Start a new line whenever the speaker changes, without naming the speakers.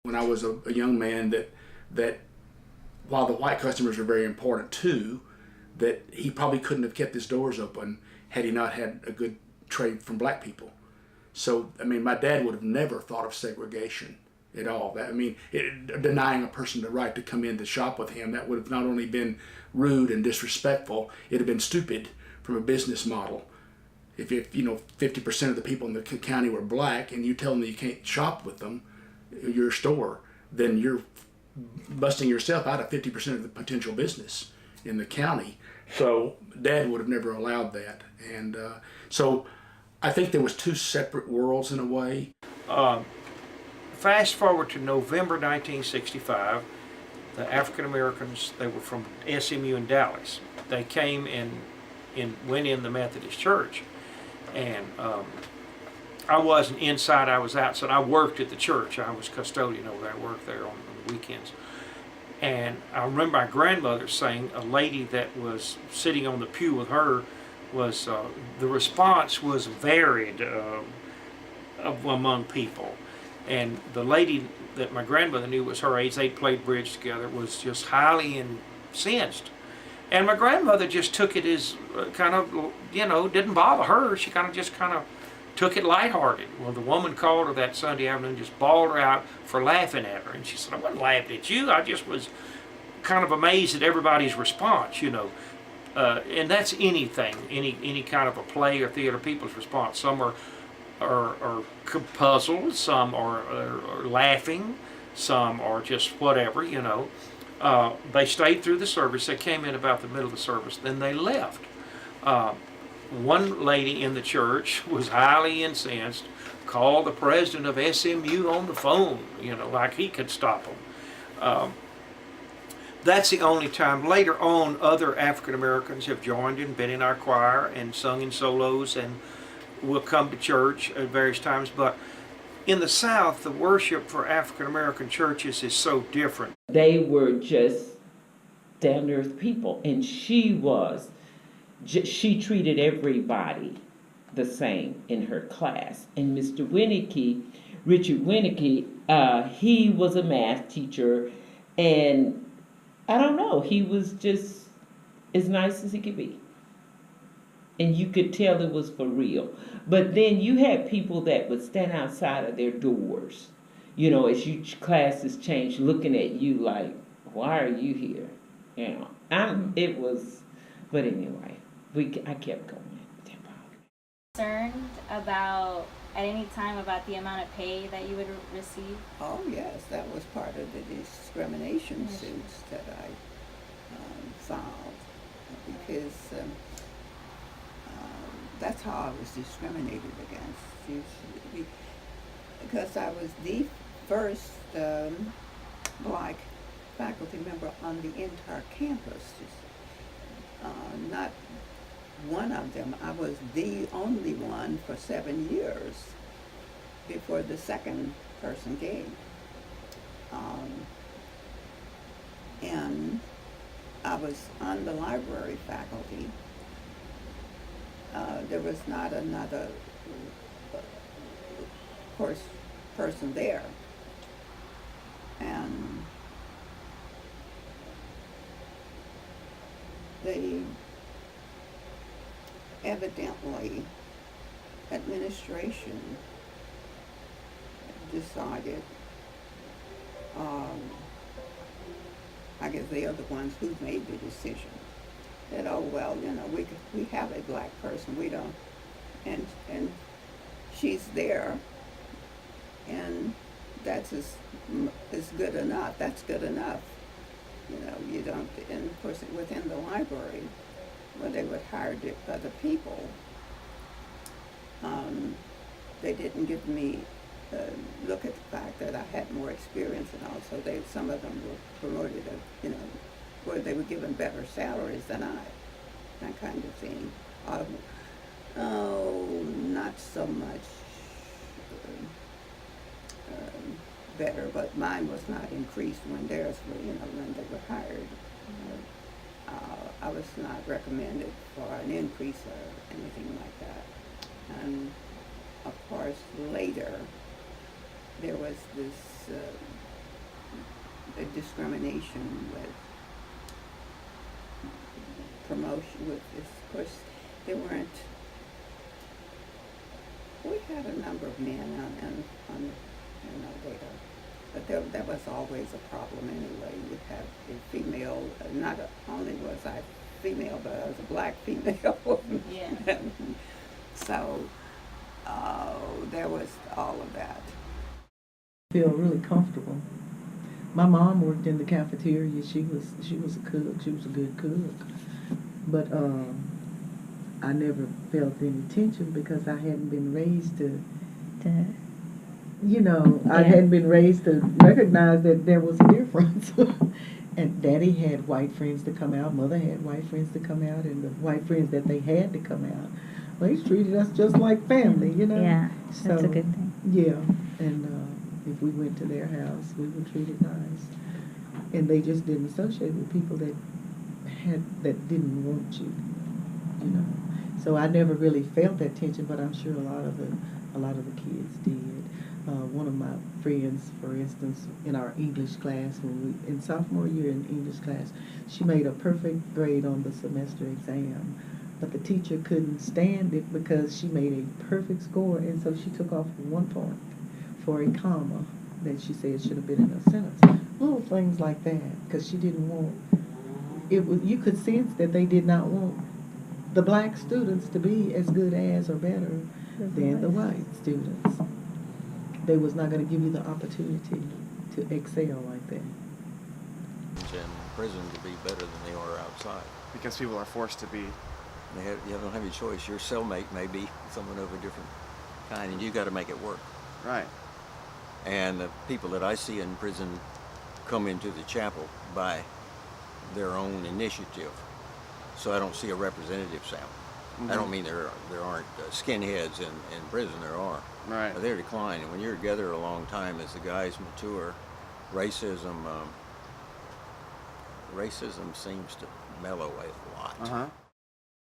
when I was a young man that while the white customers are very important too, that he probably couldn't have kept his doors open had he not had a good trade from black people. So, I mean, my dad would have never thought of segregation at all. Denying a person the right to come in to shop with him, that would have not only been rude and disrespectful, it'd have been stupid from a business model. If 50% of the people in the county were black and you tell them that you can't shop with them, your store, then you're busting yourself out of 50% of the potential business in the county. So Dad would have never allowed that. And so I think there was two separate worlds in a way.
Fast forward to November 1965, the African Americans, they were from SMU in Dallas. They came and went in the Methodist Church. And I wasn't inside, I was outside. I worked at the church. I was custodian over there. I worked there on the weekends. And I remember my grandmother saying a lady that was sitting on the pew with her was, the response was varied among people. And the lady that my grandmother knew was her age, they played bridge together, was just highly incensed. And my grandmother just took it as kind of, didn't bother her. She kind of took it lighthearted. Well, the woman called her that Sunday afternoon, just bawled her out for laughing at her. And she said, I wasn't laughing at you. I just was kind of amazed at everybody's response, and that's anything, any kind of a play or theater, people's response. Some are puzzled, some are laughing, some are just whatever, They stayed through the service. They came in about the middle of the service, then they left. One lady in the church was highly incensed, called the president of SMU on the phone, like he could stop them. That's the only time. Later on, other African Americans have joined and been in our choir and sung in solos and will come to church at various times. But in the South, the worship for African American churches is so different.
They were just down-to-earth people, and she treated everybody the same in her class. And Mr. Richard Winnicky, he was a math teacher, and I don't know, he was just as nice as he could be. And you could tell it was for real. But then you had people that would stand outside of their doors, as your classes changed, looking at you like, why are you here? But anyway, I kept going.
Concerned about, at any time, about the amount of pay that you would receive?
Oh yes, that was part of the discrimination suits that I filed, because that's how I was discriminated against. Because I was the first black faculty member on the entire campus. Not one of them. I was the only one for 7 years before the second person came. And I was on the library faculty. There was not another course person there. And they evidently, administration decided, I guess they are the ones who made the decision, that, oh well, we have a black person, we don't, and she's there, and that's is good enough. That's good enough. You don't, and of course within the library, when they would hire other people, they didn't give me look at the fact that I had more experience, and also some of them were promoted, where they were given better salaries than I, that kind of thing. Not so much better, but mine was not increased when theirs were, when they were hired. I was not recommended for an increase or anything like that. And of course, later, there was this the discrimination with promotion with this. Of course, there weren't. We had a number of men on you know, data, but that was always a problem anyway. You have a female. Not only was I female, but I was a black female.
Yeah.
So there was all of that.
Feel really comfortable. My mom worked in the cafeteria. She was a cook. She was a good cook. But I never felt any tension because I hadn't been raised to, you know, I hadn't been raised to recognize that there was a difference. And Daddy had white friends to come out, Mother had white friends to come out, and the white friends that they had to come out, well, they treated us just like family, you know.
Yeah,
So,
that's a good thing.
Yeah, and if we went to their house, we were treated nice, and they just didn't associate with people that didn't want you, you know. So I never really felt that tension, but I'm sure a lot of the kids did. One of my friends, for instance, in our English class, in sophomore year in English class, she made a perfect grade on the semester exam, but the teacher couldn't stand it because she made a perfect score, and so she took off 1 point for a comma that she said should have been in a sentence. Little things like that, because she didn't want it. You could sense that they did not want the black students to be as good as or better than the white students. They was not going to give you the opportunity to excel like that.
In prison to be better than they are outside.
Because people are forced to be.
You don't have any choice. Your cellmate may be someone of a different kind, and you got to make it work.
Right.
And the people that I see in prison come into the chapel by their own initiative. So I don't see a representative sample. I don't mean there aren't skinheads in prison. There are.
Right.
But they're declining. When you're together a long time, as the guys mature, racism seems to mellow a lot.